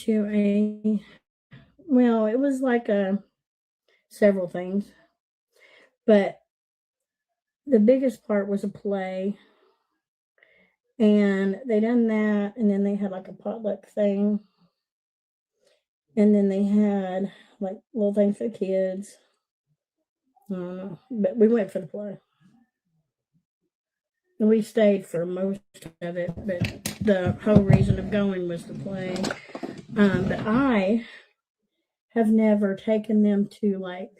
to it was like several things, but the biggest part was a play, and they done that, and then they had like a potluck thing, and then they had like little things for the kids. I don't know, but we went for the play. And we stayed for most of it, but the whole reason of going was the play. But I have never taken them to like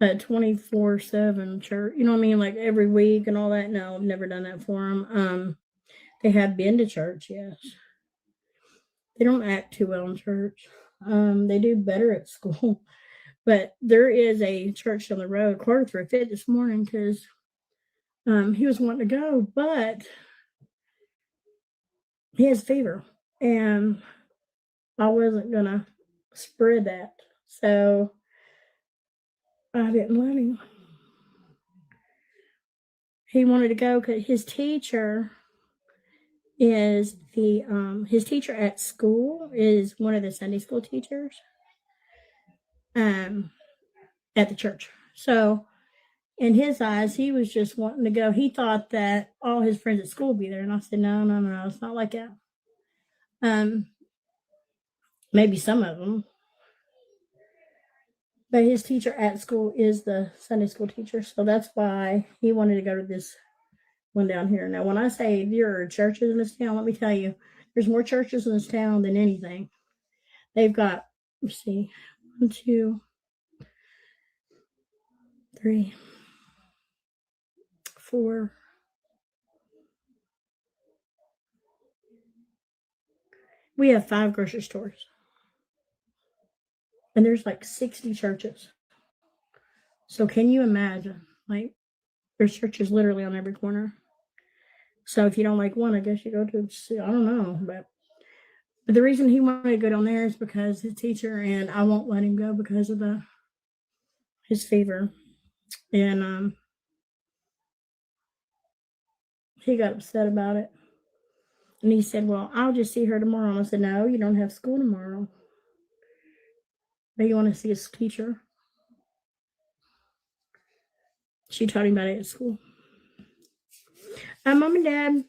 a 24/7 church. You know what I mean? Like every week and all that. No, I've never done that for them. They have been to church, yes. They don't act too well in church. They do better at school. But there is a church on the road. Carter threw a fit this morning because he was wanting to go, but he has fever, and I wasn't gonna spread that, so I didn't let him. He wanted to go because his teacher is his teacher at school is one of the Sunday school teachers at the church. So in his eyes, he was just wanting to go. He thought that all his friends at school would be there, and I said, no, it's not like that. Maybe some of them, but his teacher at school is the Sunday school teacher, so that's why he wanted to go to this one down here. Now, when I say there are churches in this town, let me tell you, there's more churches in this town than anything. They've got, let's see, 1, 2, 3, 4. We have 5 grocery stores. And there's like 60 churches. So can you imagine? Like, there's churches literally on every corner. So if you don't like one, I guess you go to, I don't know. But the reason he wanted to go down there is because his teacher, and I won't let him go because of his fever. And he got upset about it. And he said, well, I'll just see her tomorrow. And I said, no, you don't have school tomorrow. But you want to see his teacher? She taught him about it at school. Mom and Dad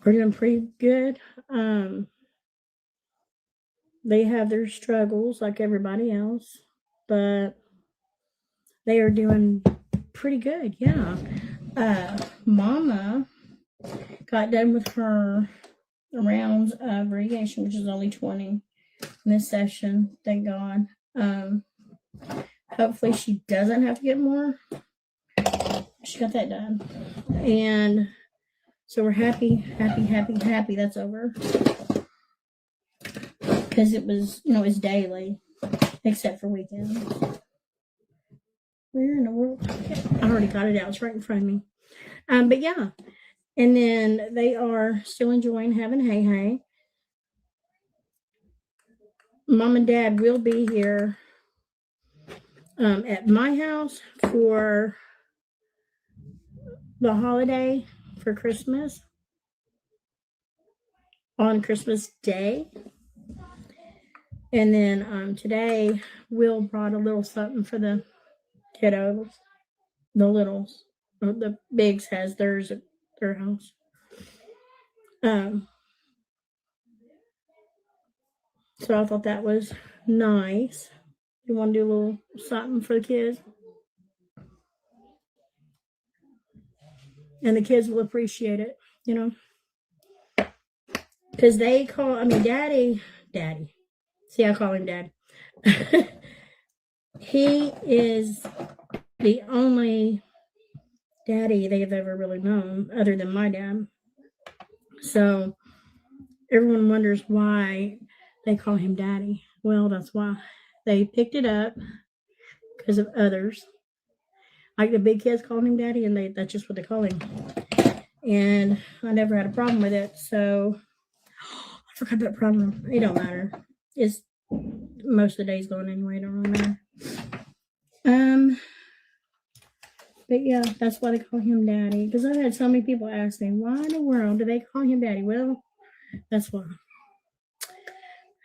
are doing pretty good. They have their struggles like everybody else, but they are doing pretty good, yeah. Mama got done with her rounds of radiation, which is only 20 in this session, thank God. Hopefully she doesn't have to get more. She got that done. And so we're happy that's over. Because it was, it's daily, except for weekends. Where in the world? I already got it out. It's right in front of me. But yeah. And then they are still enjoying having Hey. Mom and Dad will be here at my house for the holiday for Christmas on Christmas Day. And then today Will brought a little something for the kiddos, the littles. The bigs has theirs at their house. So I thought that was nice. You want to do a little something for the kids? And the kids will appreciate it, Because they call, Daddy. See, I call him Dad. He is the only daddy they've ever really known other than my dad. So everyone wonders why they call him Daddy. Well, that's why. They picked it up because of others. Like the big kids call him Daddy, and that's just what they call him. And I never had a problem with it. So I forgot that problem. It don't matter. It's most of the day's going anyway. It don't really matter. But yeah, that's why they call him Daddy. Because I've had so many people ask me, why in the world do they call him Daddy? Well, that's why.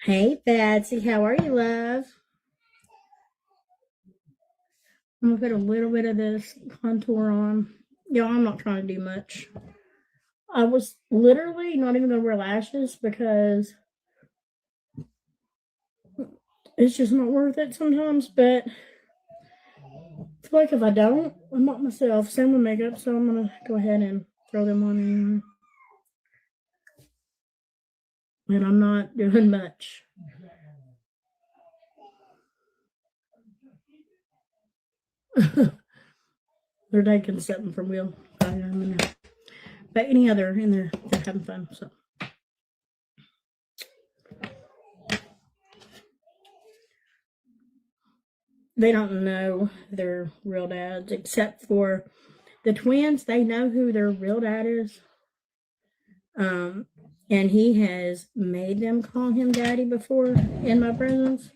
Hey, Betsy, how are you, love? I'm going to put a little bit of this contour on. Y'all, I'm not trying to do much. I was literally not even going to wear lashes because it's just not worth it sometimes. But I feel like if I don't, I'm not myself. Same with makeup, so I'm going to go ahead and throw them on anyway. And I'm not doing much. They're taking something from Will. But any other, and they're having fun. So they don't know their real dads, except for the twins. They know who their real dad is. And he has made them call him Daddy before in my presence.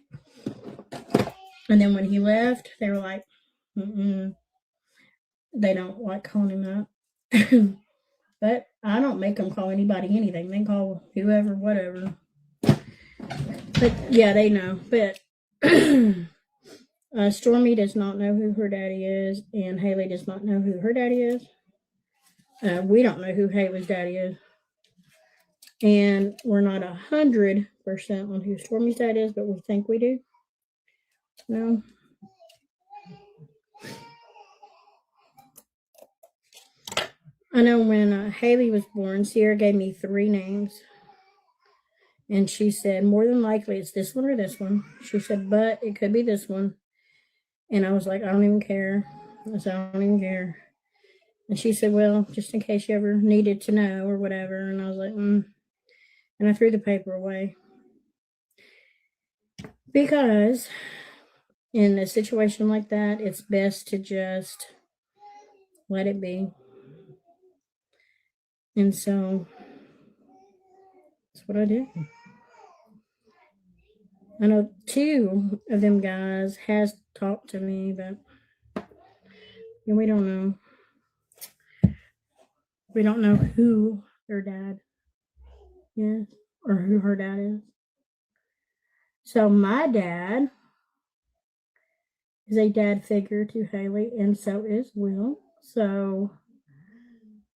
And then when he left, they were like, they don't like calling him that. But I don't make them call anybody anything. They call whoever, whatever. But yeah, they know. But Stormy does not know who her daddy is, and Haley does not know who her daddy is. We don't know who Haley's daddy is. And we're not 100% on who Stormy's dad is, but we think we do. No. I know when Haley was born, Sierra gave me 3 names. And she said, more than likely it's this one or this one. She said, but it could be this one. And I was like, I don't even care. I said, I don't even care. And she said, well, just in case you ever needed to know or whatever. And I was like, And I threw the paper away. Because in a situation like that, it's best to just let it be. And so that's what I did. I know 2 of them guys has talked to me, but we don't know. We don't know who their dad is or who her dad is. So my dad is a dad figure to Haley, and so is Will. So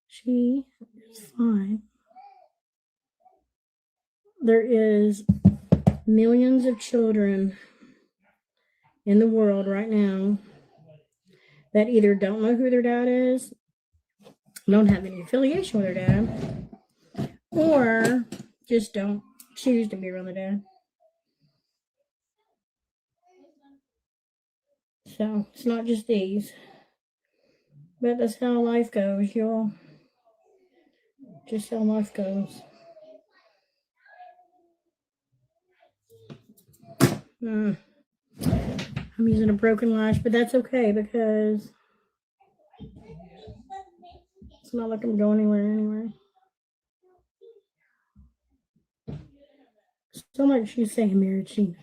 she is fine. There is millions of children in the world right now that either don't know who their dad is, don't have any affiliation with their dad, or just don't choose to be around their dad. So it's not just these. But that's how life goes, y'all. Just how life goes. I'm using a broken lash, but that's okay because it's not like I'm going anywhere anyway. So much you say, married Sheena.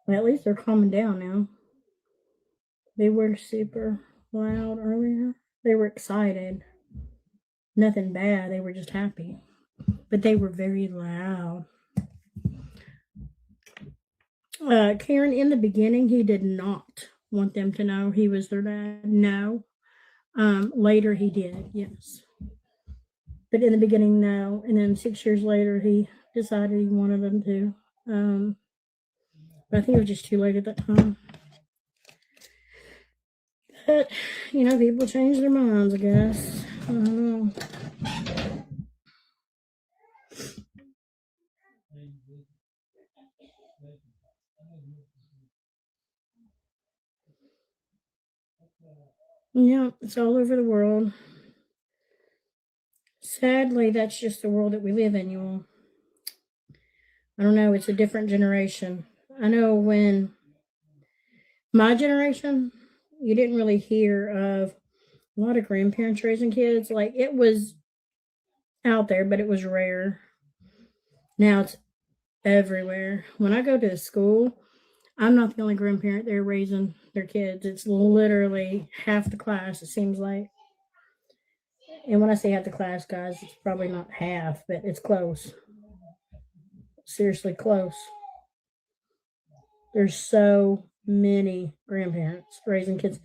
Well, at least they're calming down now. They were super loud earlier. They were excited. Nothing bad. They were just happy. But they were very loud. Karen, in the beginning, he did not want them to know he was their dad. No. Later, he did, yes. But in the beginning, no. And then 6 years later, he decided he wanted them to. But I think it was just too late at that time. But, people change their minds, I guess. I don't know. Yeah, it's all over the world. Sadly, that's just the world that we live in, y'all. I don't know. It's a different generation. I know when my generation, you didn't really hear of a lot of grandparents raising kids. Like, it was out there, but it was rare. Now it's everywhere. When I go to a school, I'm not the only grandparent there raising their kids. It's literally half the class, it seems like. And when I say half the class, guys, it's probably not half, but it's close. Seriously close. There's so many grandparents raising kids.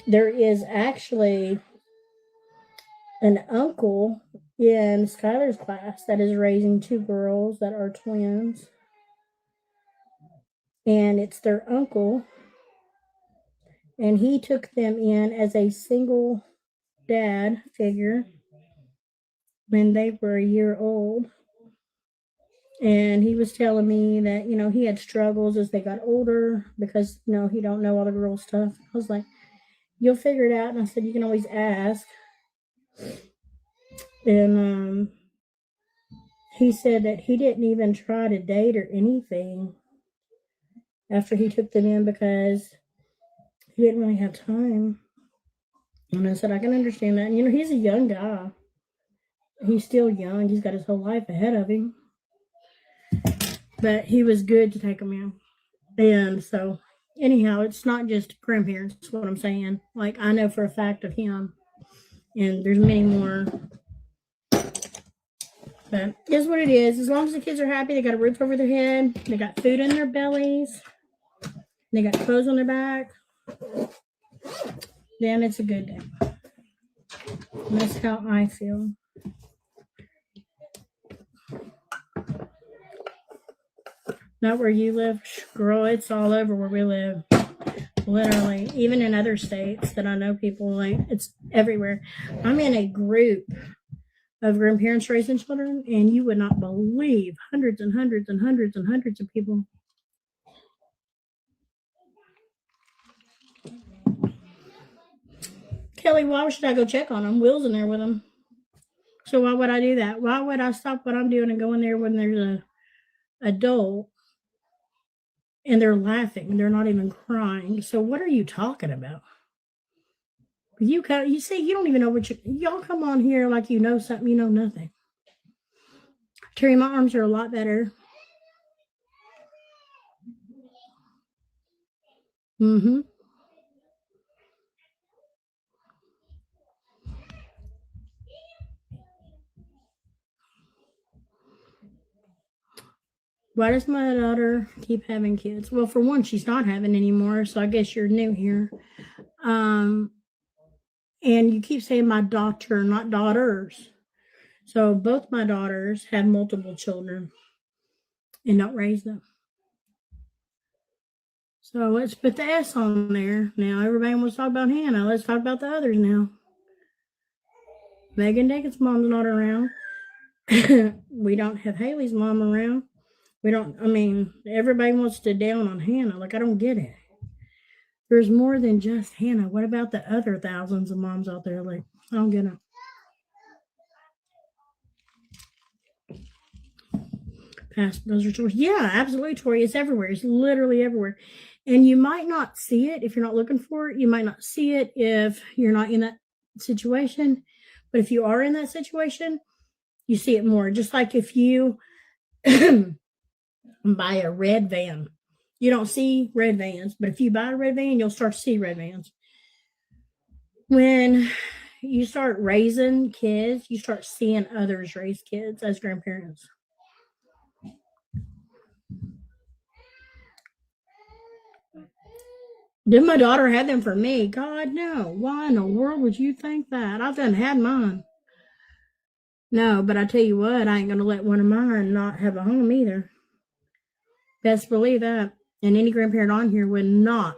There is actually an uncle in Skylar's class that is raising two girls that are twins. And it's their uncle. And he took them in as a single dad figure when they were a year old. And he was telling me that, he had struggles as they got older because, he don't know all the girl stuff. I was like, you'll figure it out. And I said, you can always ask. And he said that he didn't even try to date or anything after he took them in because he didn't really have time. And I said, I can understand that. And, he's a young guy. He's still young. He's got his whole life ahead of him. But he was good to take them in. And so, anyhow, it's not just grandparents, that's what I'm saying. Like, I know for a fact of him. And there's many more. But it's what it is. As long as the kids are happy, they got a roof over their head, they got food in their bellies, they got clothes on their back, then it's a good day. And that's how I feel. Not where you live, girl, it's all over where we live. Literally, even in other states that I know people, like, it's everywhere. I'm in a group of grandparents raising children, and you would not believe hundreds and hundreds and hundreds and hundreds of people. Kelly, why should I go check on them? Will's in there with them. So why would I do that? Why would I stop what I'm doing and go in there when there's a adult and they're laughing? They're not even crying. So what are you talking about? You see, you don't even know what y'all come on here like you know something, you know nothing. Terry, my arms are a lot better. Mm-hmm. Why does my daughter keep having kids? Well, for one, she's not having anymore, so I guess you're new here. And you keep saying my daughter, not daughters. So both my daughters have multiple children and don't raise them. So let's put the S on there. Now everybody wants to talk about Hannah. Let's talk about the others now. Megan Dickin's mom's not around. We don't have Haley's mom around. Everybody wants to down on Hannah. Like, I don't get it. There's more than just Hannah. What about the other thousands of moms out there? Like, I don't get it. Past those are Tori. Yeah, absolutely, Tori. It's everywhere. It's literally everywhere. And you might not see it if you're not looking for it. You might not see it if you're not in that situation. But if you are in that situation, you see it more. Just like if you buy a red van. You don't see red vans, but if you buy a red van, you'll start to see red vans. When you start raising kids, you start seeing others raise kids as grandparents. Did my daughter have them for me? God, no. Why in the world would you think that? I've done had mine. No, but I tell you what, I ain't going to let one of mine not have a home either. Best believe that. And any grandparent on here would not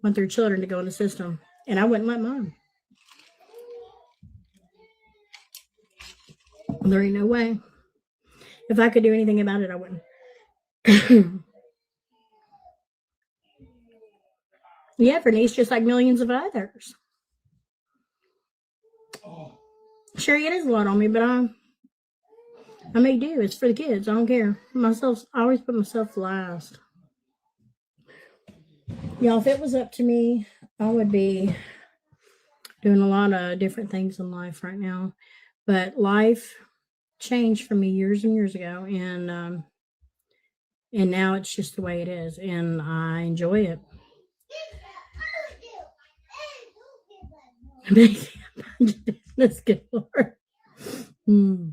want their children to go in the system. And I wouldn't let mine. There ain't no way. If I could do anything about it, I wouldn't. Yeah, Bernice, just like millions of others. Sure, it is a lot on me, but I may do. It's for the kids. I don't care. I always put myself last. Y'all, if it was up to me, I would be doing a lot of different things in life right now. But life changed for me years and years ago, and now it's just the way it is, and I enjoy it. Let's get Lord. Hmm.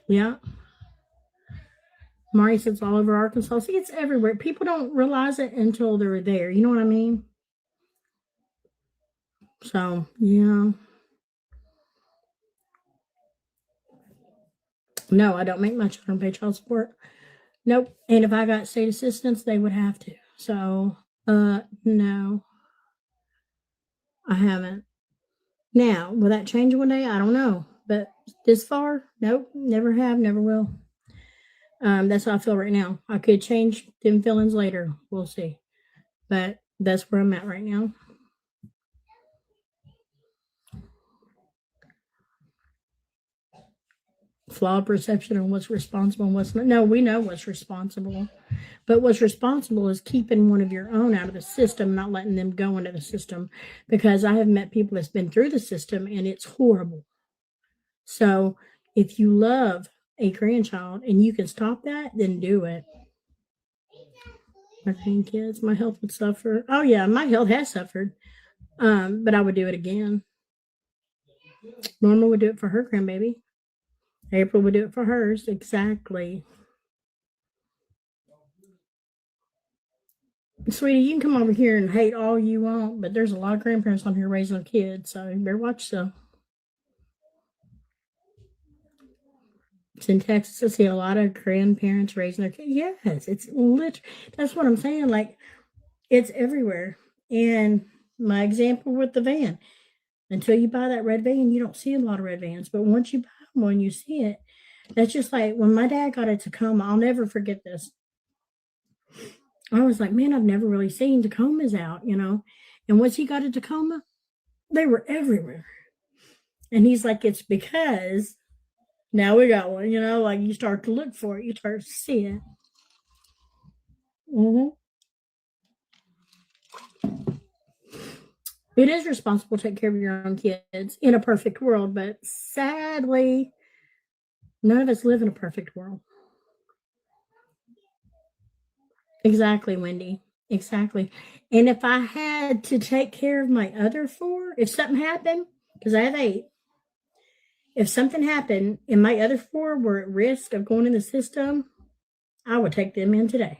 Yeah. Marty says all over Arkansas. See, it's everywhere. People don't realize it until they're there. You know what I mean? So, yeah. No, I don't make my children pay child support. Nope. And if I got state assistance, they would have to. So, no, I haven't. Now, will that change one day? I don't know. But this far, nope, never have, never will. That's how I feel right now. I could change them feelings later. We'll see. But that's where I'm at right now. Flawed perception of what's responsible and what's not. No, we know what's responsible. But what's responsible is keeping one of your own out of the system, not letting them go into the system. Because I have met people that's been through the system and it's horrible. So if you love a grandchild and you can stop that, then do it. My grandkids, my health would suffer. Oh yeah, my health has suffered. But I would do it again. Norma would do it for her grandbaby. April would do it for hers. Exactly. Sweetie, you can come over here and hate all you want, but there's a lot of grandparents on here raising their kids, so you better watch yourself. It's in Texas. I see a lot of grandparents raising their kids. Yes, it's lit. That's what I'm saying. Like, it's everywhere. And my example with the van, until you buy that red van, you don't see a lot of red vans. But once you buy one, you see it. That's just like when my dad got a Tacoma. I'll never forget this. I was like, man, I've never really seen Tacomas out, you know. And once he got a Tacoma, they were everywhere. And he's like, it's because now we got one, you know, like you start to look for it, you start to see it. Mm-hmm. It is responsible to take care of your own kids in a perfect world, but sadly, none of us live in a perfect world. Exactly, Wendy. Exactly. And if I had to take care of my other four, if something happened, because I have 8, if something happened and my other 4 were at risk of going in the system, I would take them in today.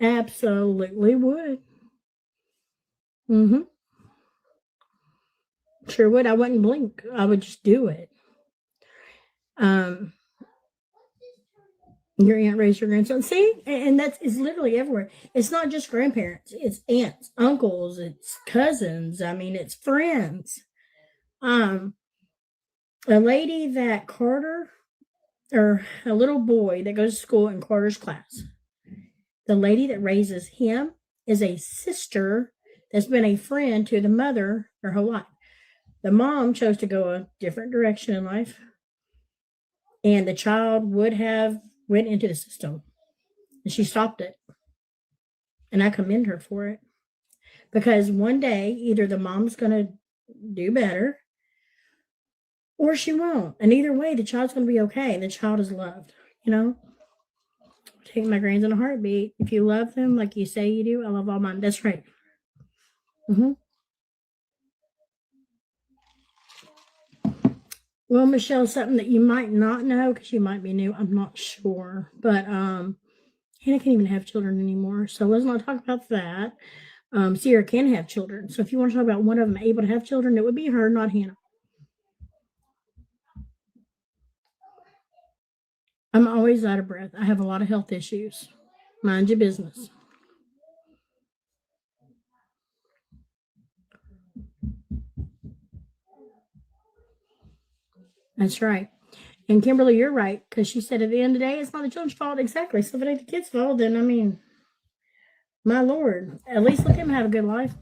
Absolutely would. Mm-hmm. Sure would. I wouldn't blink. I would just do it. Your aunt raised your grandson. See, and that's it's literally everywhere. It's not just grandparents. It's aunts, uncles, it's cousins. I mean, it's friends. A lady that Carter, or a little boy that goes to school in Carter's class, the lady that raises him is a sister that's been a friend to the mother her whole life. The mom chose to go a different direction in life, and the child would have went into the system, and she stopped it. And I commend her for it, because one day either the mom's going to do better or she won't. And either way, the child's going to be okay. The child is loved, you know? Take my grands in a heartbeat. If you love them like you say you do, I love all mine. That's right. Mm-hmm. Well, Michelle, something that you might not know because you might be new, I'm not sure. But Hannah can't even have children anymore. So let's not talk about that. Sierra can have children. So if you want to talk about one of them able to have children, it would be her, not Hannah. I'm always out of breath. I have a lot of health issues. Mind your business. That's right. And Kimberly, you're right, because she said at the end of the day, it's not the children's fault. Exactly. So if it ain't the kids' fault, then I mean, my Lord, at least let them have a good life.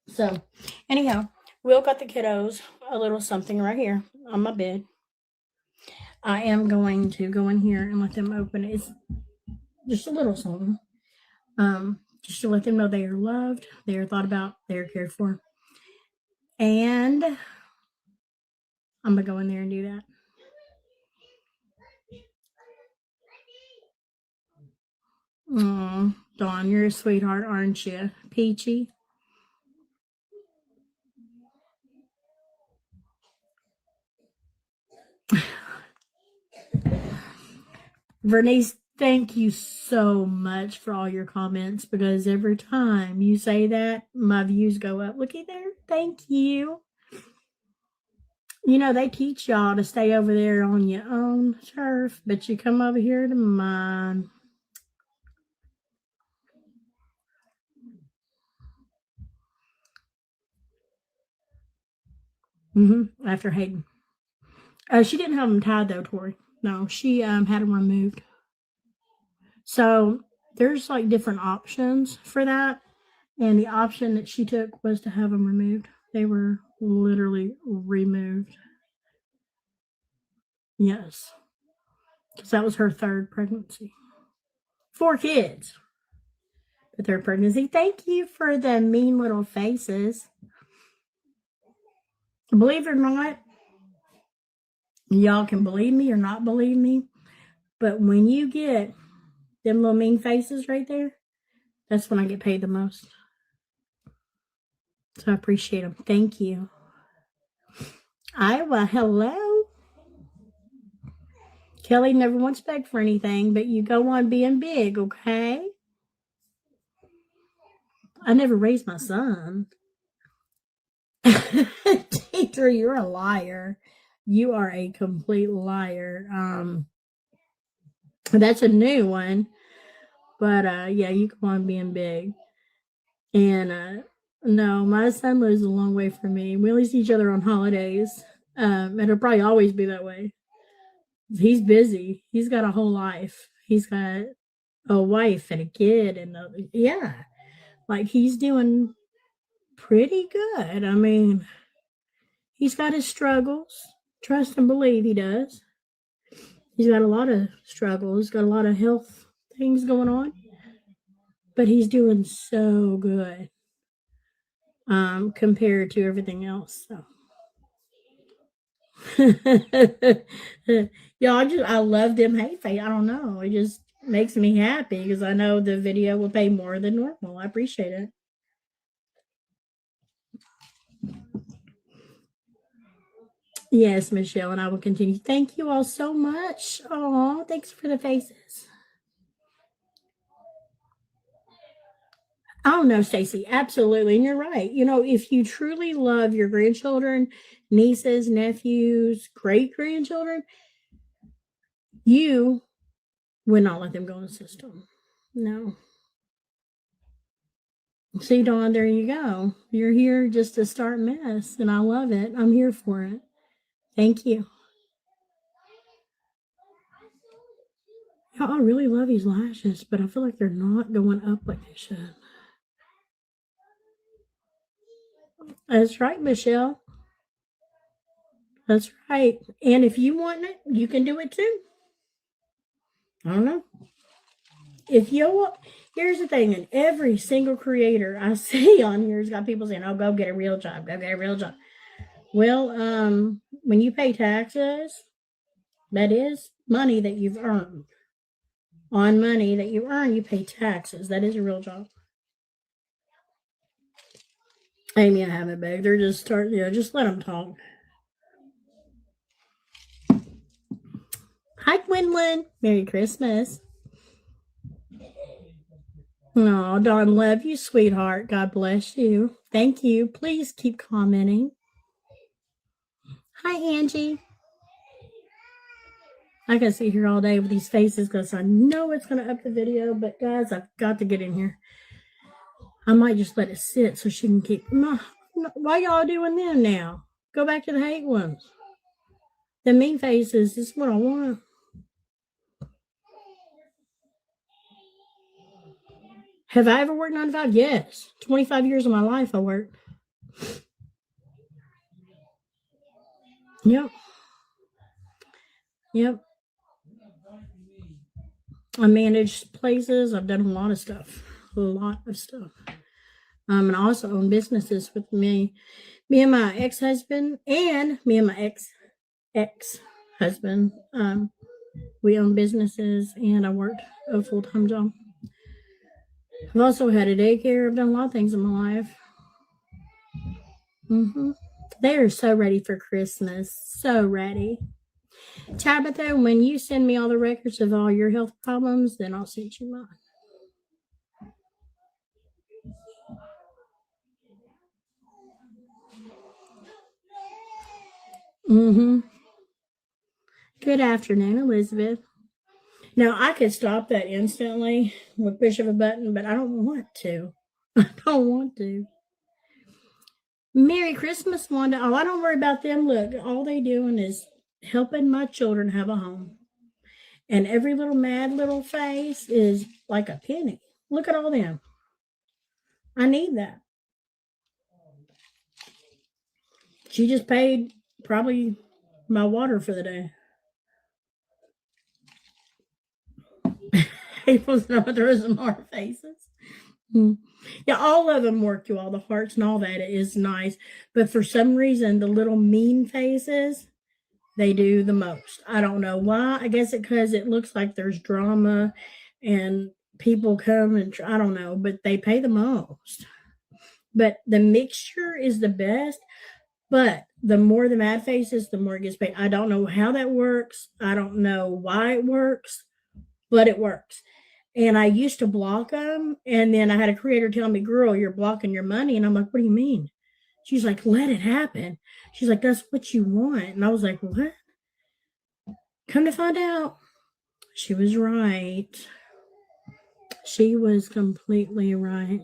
So, anyhow, Will got the kiddos a little something right here on my bed. I am going to go in here and let them open it. It's just a little something. Just to let them know they are loved, they are thought about, they are cared for. And I'm going to go in there and do that. Oh, Dawn, you're a sweetheart, aren't you? Peachy. Vernice, thank you so much for all your comments, because every time you say that, my views go up. Looky there. Thank you. You know, they teach y'all to stay over there on your own turf, but you come over here to mine. After Hayden. She didn't have them tied though, Tori. No, she had them removed. So there's like different options for that. And the option that she took was to have them removed. They were literally removed. Yes. Because that was her third pregnancy. 4 kids. The third pregnancy. Thank you for the mean little faces. Believe it or not, y'all can believe me or not believe me, but when you get them little mean faces right there, that's when I get paid the most. So I appreciate them. Thank you. Iowa, hello. Kelly never once begged for anything, but you go on being big, okay? I never raised my son. Teacher, you're a liar. You are a complete liar. That's a new one. But yeah, you go on being big. And no, my son lives a long way from me. We only see each other on holidays. And it'll probably always be that way. He's busy. He's got a whole life. He's got a wife and a kid, and yeah, like he's doing pretty good. I mean, he's got his struggles. Trust and believe he does. He's got a lot of struggles. He's got a lot of health things going on, but he's doing so good compared to everything else. So. Yeah, I love them hate face. I don't know. It just makes me happy because I know the video will pay more than normal. I appreciate it. Yes, Michelle, and I will continue. Thank you all so much. Oh, thanks for the faces. Oh no, Stacy, absolutely. And you're right. You know, if you truly love your grandchildren, nieces, nephews, great grandchildren, you would not let them go in the system. No. See, Dawn, there you go. You're here just to start mess, and I love it. I'm here for it. Thank you. I really love these lashes, but I feel like they're not going up like they should. That's right, Michelle. That's right. And if you want it, you can do it too. I don't know. If you here's the thing, and every single creator I see on here has got people saying, "Oh, go get a real job. Go get a real job." Well, when you pay taxes, that is money that you've earned. On money that you earn, you pay taxes. That is a real job. Amy, I haven't begged. They're just starting, just let them talk. Hi, Gwendolyn. Merry Christmas. Oh, Dawn, love you, sweetheart. God bless you. Thank you. Please keep commenting. Hi, Angie. I can sit here all day with these faces because I know it's going to up the video, but guys, I've got to get in here. I might just let it sit so she can keep. Why y'all doing them now? Go back to the hate ones. The mean faces is what I want. Have I ever worked 9 to 5? Yes. 25 years of my life I worked. Yep. Yep. I managed places. I've done a lot of stuff. A lot of stuff. And I also own businesses with me and my ex-husband, and me and my ex-husband. We own businesses, and I worked a full-time job. I've also had a daycare. I've done a lot of things in my life. They are so ready for Christmas. So ready. Tabitha, when you send me all the records of all your health problems, then I'll send you mine. Good afternoon, Elizabeth. Now, I could stop that instantly with push of a button, but I don't want to. I don't want to. Merry Christmas, Wanda. Oh, I don't worry about them. Look, all they doing is helping my children have a home. And every little mad little face is like a penny. Look at all them. I need that. She just paid probably my water for the day. April's not throwing some hard faces. Yeah, all of them work, you all the hearts and all that. It is nice. But for some reason, the little mean faces, they do the most. I don't know why. I guess it because it looks like there's drama and people come and I don't know, but they pay the most. But the mixture is the best. But the more the mad faces, the more it gets paid. I don't know how that works. I don't know why it works, but it works. And I used to block them. And then I had a creator tell me, girl, you're blocking your money. And I'm like, what do you mean? She's like, let it happen. She's like, that's what you want. And I was like, what? Come to find out, she was right. She was completely right.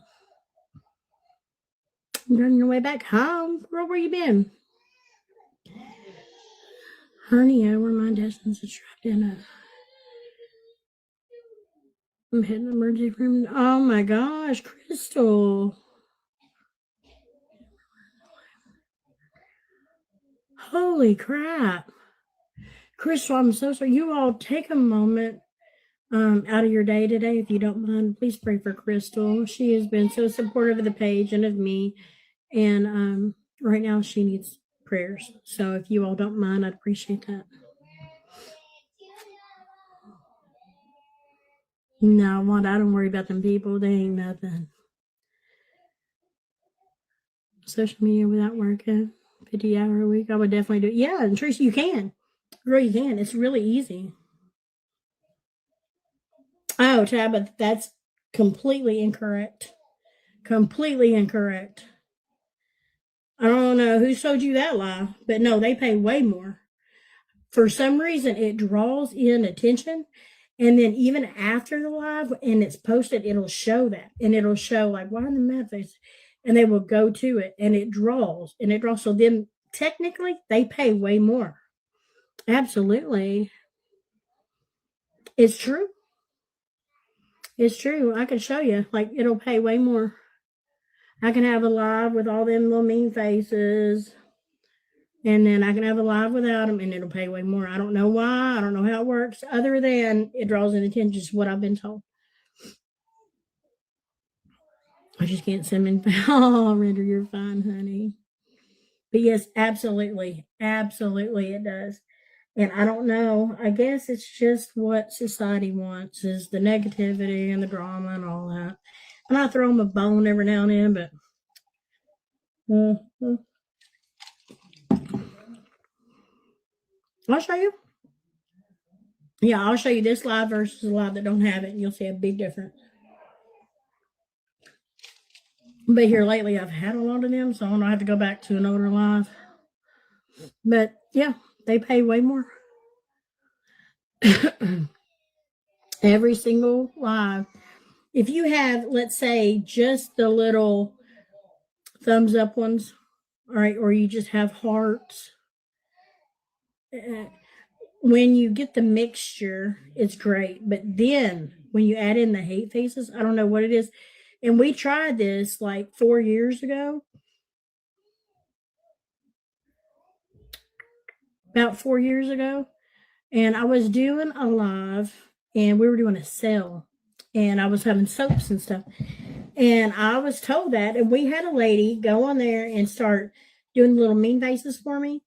You're on your way back home. Girl, where you been? Hernia, where my intestines are trapped in a... I'm hitting the emergency room. Oh my gosh, Crystal. Holy crap. Crystal, I'm so sorry. You all take a moment out of your day today, if you don't mind. Please pray for Crystal. She has been so supportive of the page and of me. And right now she needs prayers. So if you all don't mind, I'd appreciate that. No, Wanda, I don't worry about them people. They ain't nothing. Social media without working 50-hour a week, I would definitely do it. Yeah, and Tracy, you can. Girl, you can. It's really easy. Oh, Tabitha, that's completely incorrect. Completely incorrect. I don't know who showed you that lie, but no, they pay way more. For some reason, it draws in attention. And then even after the live and it's posted, it'll show that. And it'll show like, why in the mad face? And they will go to it and it draws and it draws. So then technically they pay way more. Absolutely. It's true. It's true. I can show you. Like it'll pay way more. I can have a live with all them little mean faces. And then I can have a live without them and it'll pay way more. I don't know why. I don't know how it works, other than it draws in attention, is what I've been told. I just can't send in. Oh, Render, you're fine, honey. But yes, absolutely. Absolutely it does. And I don't know. I guess it's just what society wants is the negativity and the drama and all that. And I throw them a bone every now and then, but I'll show you. Yeah, I'll show you this live versus a live that don't have it, and you'll see a big difference. But here lately, I've had a lot of them, so I don't have to go back to an older live. But yeah, they pay way more. Every single live. If you have, let's say, just the little thumbs up ones, all right, or you just have hearts, when you get the mixture, it's great. But then when you add in the hate faces, I don't know what it is. And we tried this like 4 years ago. About 4 years ago. And I was doing a live and we were doing a sale and I was having soaps and stuff. And I was told that, and we had a lady go on there and start doing little mean faces for me.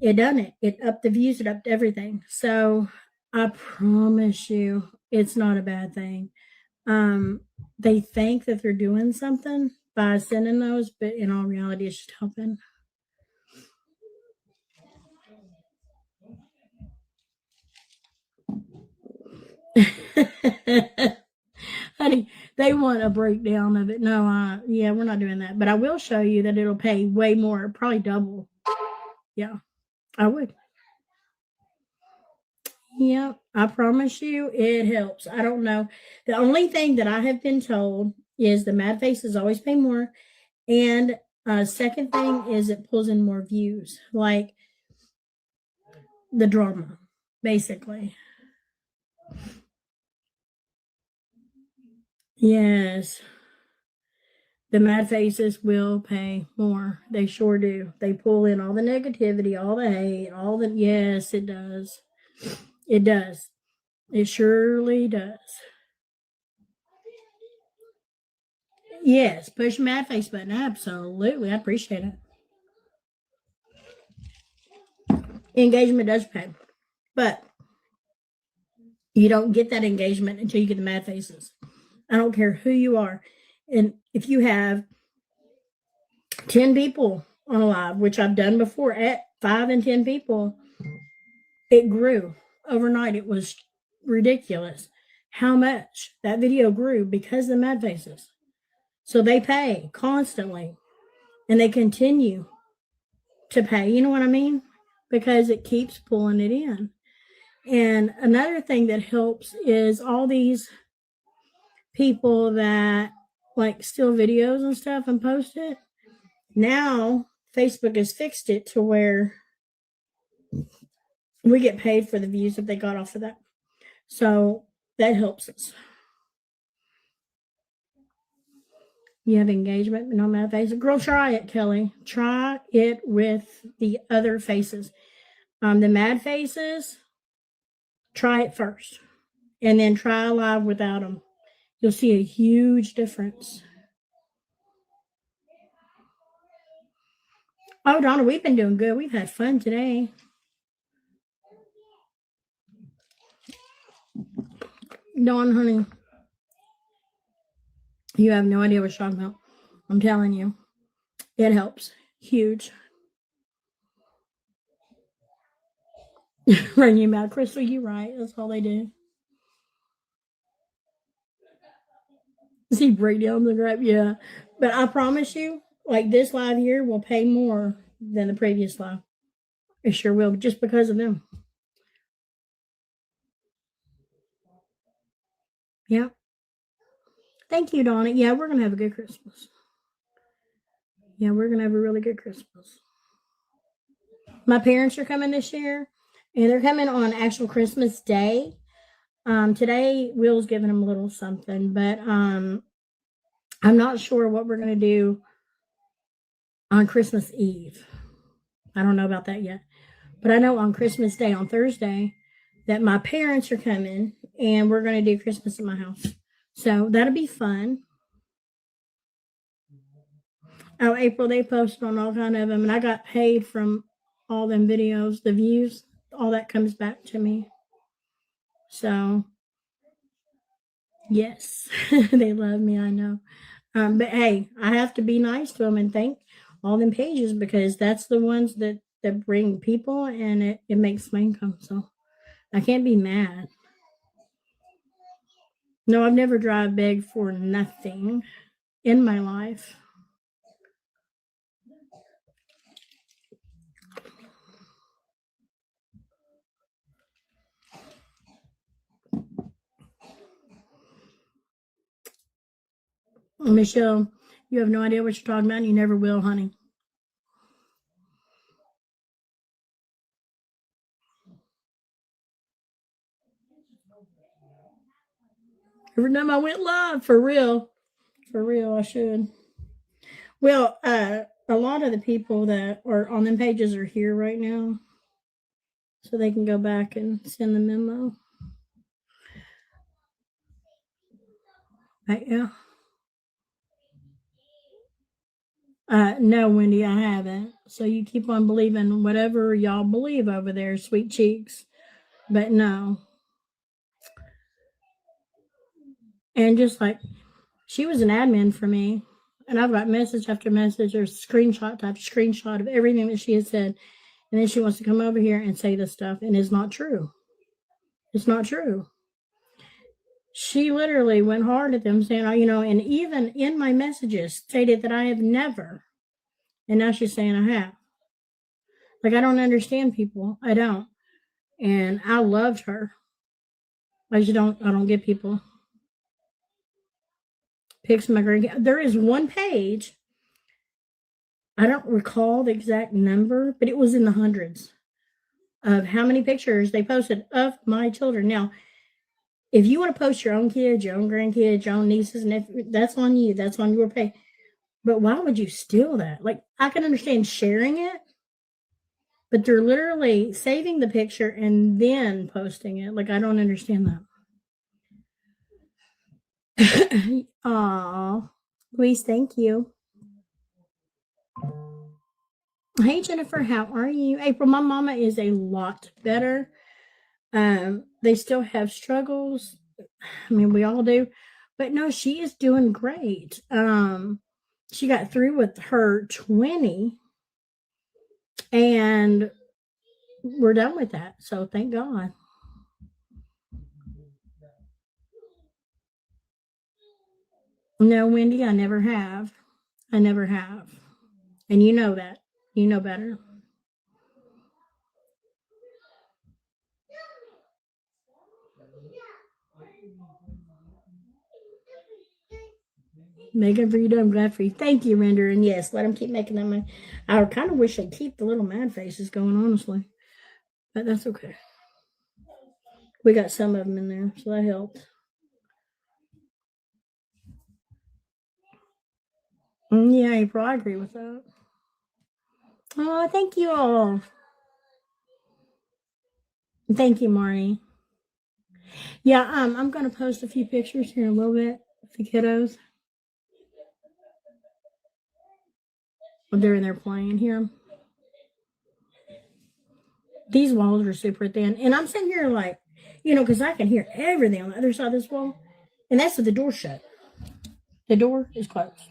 It done it. It upped the views, it upped everything. So I promise you, it's not a bad thing. They think that they're doing something by sending those, but in all reality, it's just helping. Honey, they want a breakdown of it. No, yeah, we're not doing that. But I will show you that it'll pay way more, probably double. Yeah, I would. Yeah, I promise you it helps. I don't know. The only thing that I have been told is the mad faces always pay more. And second thing is it pulls in more views, like the drama, basically. Yes. The mad faces will pay more. They sure do. They pull in all the negativity, all the hate, all the, yes, it does. It does. It surely does. Yes, push mad face button. Absolutely. I appreciate it. Engagement does pay. But you don't get that engagement until you get the mad faces. I don't care who you are. And if you have 10 people on a live, which I've done before at 5 and 10 people, it grew overnight. It was ridiculous how much that video grew because of the mad faces. So they pay constantly and they continue to pay. You know what I mean? Because it keeps pulling it in. And another thing that helps is all these people that like steal videos and stuff and post it. Now Facebook has fixed it to where we get paid for the views that they got off of that. So that helps us. You have engagement, but no mad faces. Girl, try it, Kelly. Try it with the other faces. The mad faces, try it first. And then try live without them. You'll see a huge difference. Oh, Donna, we've been doing good. We've had fun today. Dawn, honey, you have no idea what you're talking about. I'm telling you, it helps. Huge. Bring you back, Crystal. You right. That's all they do. See breakdowns and crap. Yeah, but I promise you, like this live here will pay more than the previous live. It sure will, just because of them. Yeah. Thank you, Donna. Yeah, we're gonna have a good Christmas. Yeah, we're gonna have a really good Christmas. My parents are coming this year, and they're coming on actual Christmas Day. Today Will's giving them a little something, but I'm not sure what we're gonna do on Christmas Eve. I don't know about that yet, but I know on Christmas Day, on Thursday, that my parents are coming, and we're gonna do Christmas at my house. So that'll be fun. Oh, April, they posted on all kind of them, and I got paid from all them videos, the views, all that comes back to me. So, yes, they love me, I know. But hey, I have to be nice to them and thank all them pages because that's the ones that bring people and it makes my income. So I can't be mad. No, I've never drive big for nothing in my life. Michelle, you have no idea what you're talking about. And you never will, honey. Every time I went live, for real, I should. Well, a lot of the people that are on them pages are here right now, so they can go back and send the memo. But yeah. No, Wendy, I haven't. So you keep on believing whatever y'all believe over there, sweet cheeks. But no. And just like she was an admin for me, and I've got message after message or screenshot after screenshot of everything that she has said. And then she wants to come over here and say this stuff, and it's not true. It's not true. She literally went hard at them, saying, and even in my messages stated that I have never. And now she's saying I have. Like, I don't understand people. I don't. And I loved her. I don't get people. Pics my green. There is one page. I don't recall the exact number, but it was in the hundreds of how many pictures they posted of my children. Now, if you want to post your own kids, your own grandkids, your own nieces and nephews, that's on you. That's on your page. But why would you steal that? Like, I can understand sharing it, but they're literally saving the picture and then posting it. Like, I don't understand that. Aw, Louise, thank you. Hey, Jennifer, how are you? April, my mama is a lot better. They still have struggles. I mean, we all do. But no, she is doing great. She got through with her 20 and we're done with that. So thank God. No, Wendy, I never have. I never have. And you know that. You know better. Megan for you, I'm glad for you. Thank you, Render. And yes, let them keep making that money. I kind of wish they'd keep the little mad faces going, honestly. But that's okay. We got some of them in there, so that helped. Yeah, April, I agree with that. Oh, thank you all. Thank you, Marnie. Yeah, I'm gonna post a few pictures here in a little bit of the kiddos. They're in there playing here. These walls are super thin, and I'm sitting here like, because I can hear everything on the other side of this wall, and that's with the door shut. The door is closed,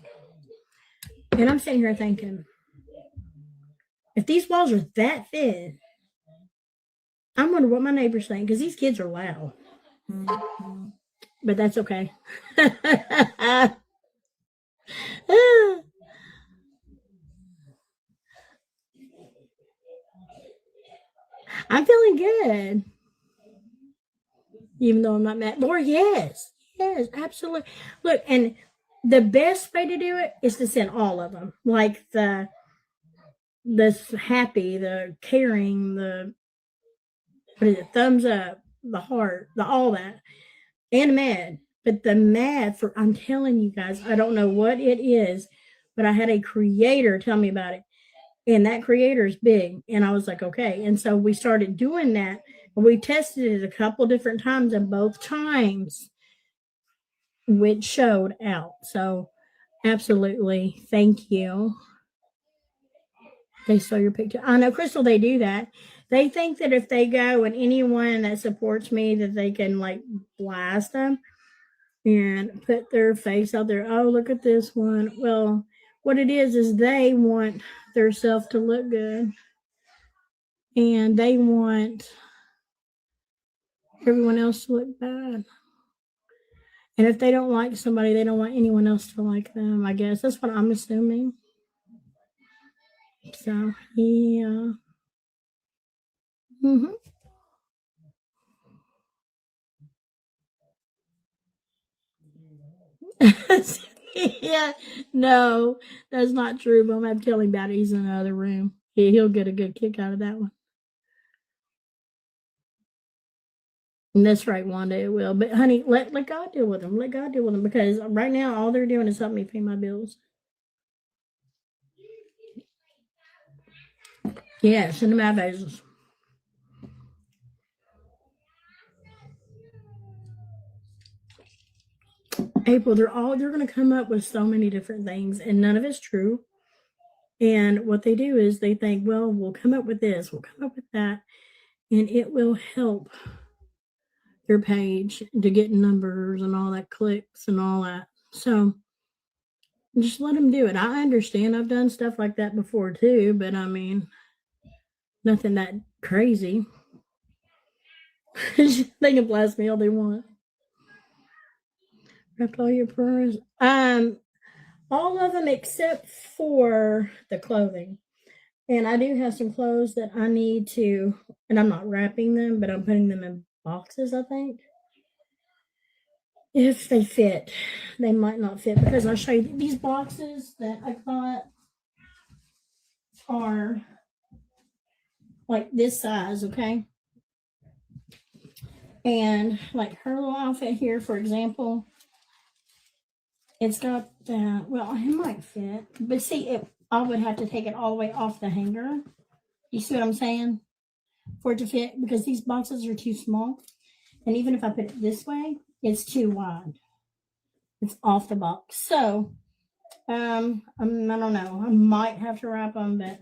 and I'm sitting here thinking, if these walls are that thin, I wonder what my neighbors think because these kids are loud. But that's okay. I'm feeling good. Even though I'm not mad. Lord, yes. Yes, absolutely. Look, and the best way to do it is to send all of them. Like the happy, the caring, the what is it, thumbs up, the heart, the all that, and mad. But the mad for I'm telling you guys, I don't know what it is, but I had a creator tell me about it. And that creator is big. And I was like, okay. And so we started doing that. And we tested it a couple different times, and both times which showed out. So absolutely. Thank you. They saw your picture. I know, Crystal, they do that. They think that if they go and anyone that supports me that they can like blast them and put their face out there. Oh, look at this one. Well, what it is they want their self to look good. And they want everyone else to look bad. And if they don't like somebody, they don't want anyone else to like them, I guess. That's what I'm assuming. So, yeah. Mm-hmm. Yeah, no, that's not true. But I'm telling about it. He's in the other room. He'll get a good kick out of that one. And that's right, Wanda. It will. But honey, let God deal with them. Let God deal with them because right now all they're doing is helping me pay my bills. Yeah, send them out vases. April, they're going to come up with so many different things, and none of it's true. And what they do is they think, well, we'll come up with this, we'll come up with that, and it will help your page to get numbers and all that, clicks and all that. So just let them do it. I understand I've done stuff like that before too, but I mean, nothing that crazy. They can blast me all they want. Wrapped all your prayers. All of them except for the clothing. And I do have some clothes that I need to, and I'm not wrapping them, but I'm putting them in boxes, I think. If they fit, they might not fit because I'll show you these boxes that I got are like this size, okay? And like her little outfit here, for example, it's got that, well, it might fit, but see, I would have to take it all the way off the hanger. You see what I'm saying? For it to fit, because these boxes are too small. And even if I put it this way, it's too wide. It's off the box. So, I don't know. I might have to wrap them, but,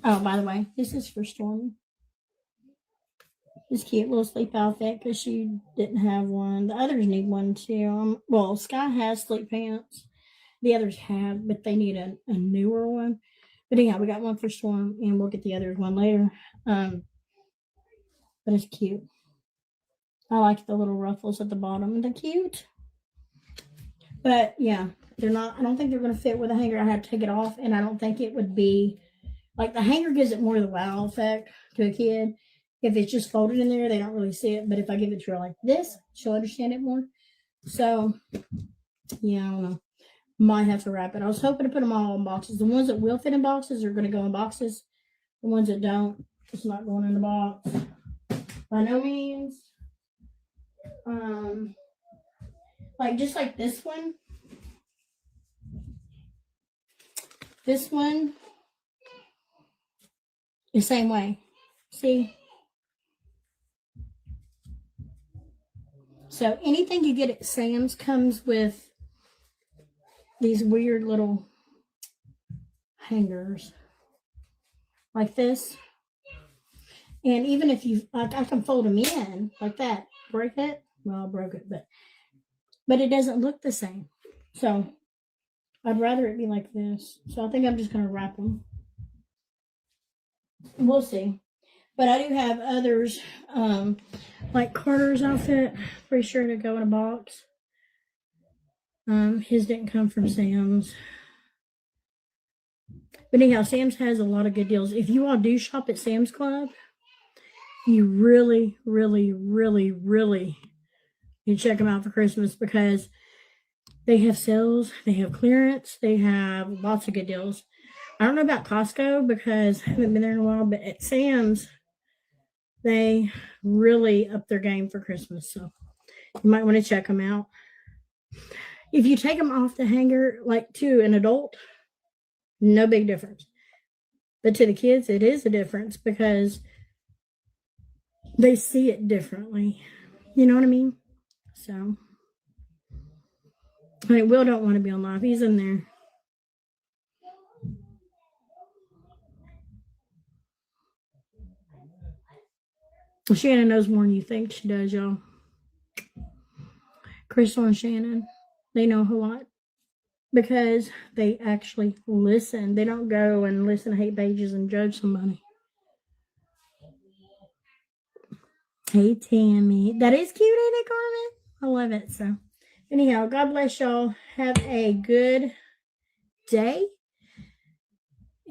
oh, by the way, this is for Stormy. This cute little sleep outfit because she didn't have one. The others need one too. Well, Sky has sleep pants. The others have, but they need a newer one. But anyhow, we got one for Storm, and we'll get the other one later. But it's cute. I like the little ruffles at the bottom. They're cute. But yeah, they're not. I don't think they're going to fit with a hanger. I have to take it off, and I don't think it would be like the hanger gives it more of the wow effect to a kid. If it's just folded in there, they don't really see it. But if I give it to her like this, she'll understand it more. So, yeah, I don't know. Might have to wrap it. I was hoping to put them all in boxes. The ones that will fit in boxes are going to go in boxes. The ones that don't, it's not going in the box. By no means. Like just like this one. This one, the same way. See? So anything you get at Sam's comes with these weird little hangers like this. And even if you, I can fold them in like that. Break it? Well, I broke it, but it doesn't look the same. So I'd rather it be like this. So I think I'm just going to wrap them. We'll see. But I do have others, like Carter's outfit, pretty sure to go in a box. His didn't come from Sam's. But anyhow, Sam's has a lot of good deals. If you all do shop at Sam's Club, you really, really, really, really need to check them out for Christmas because they have sales, they have clearance, they have lots of good deals. I don't know about Costco because I haven't been there in a while, but at Sam's, they really up their game for Christmas. So you might want to check them out. If you take them off the hanger, like to an adult, no big difference. But to the kids, it is a difference because they see it differently. You know what I mean? So, I mean, Will don't want to be on live. He's in there. Shannon knows more than you think she does, y'all. Crystal and Shannon, they know a lot because they actually listen. They don't go and listen to hate pages and judge somebody. Hey, Tammy. That is cute, ain't it, Carmen? I love it. So, anyhow, God bless y'all. Have a good day.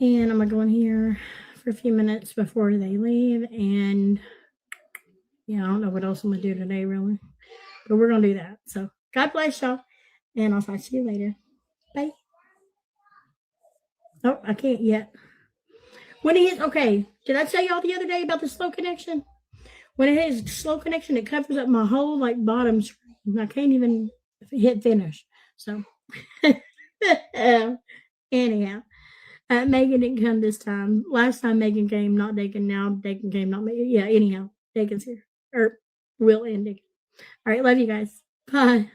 And I'm going to go in here for a few minutes before they leave. And, yeah, I don't know what else I'm going to do today, really. But we're going to do that. So, God bless y'all. And I'll talk to you later. Bye. Oh, I can't yet. When it hits, okay, did I tell y'all the other day about the slow connection? When it has slow connection, it covers up my whole like bottom screen. I can't even hit finish. So anyhow, Megan didn't come this time. Last time Megan came, not Dakin. Now Dakin came, not Megan. Yeah, anyhow, Dakin's here. Or Will and Dakin. All right, love you guys. Bye.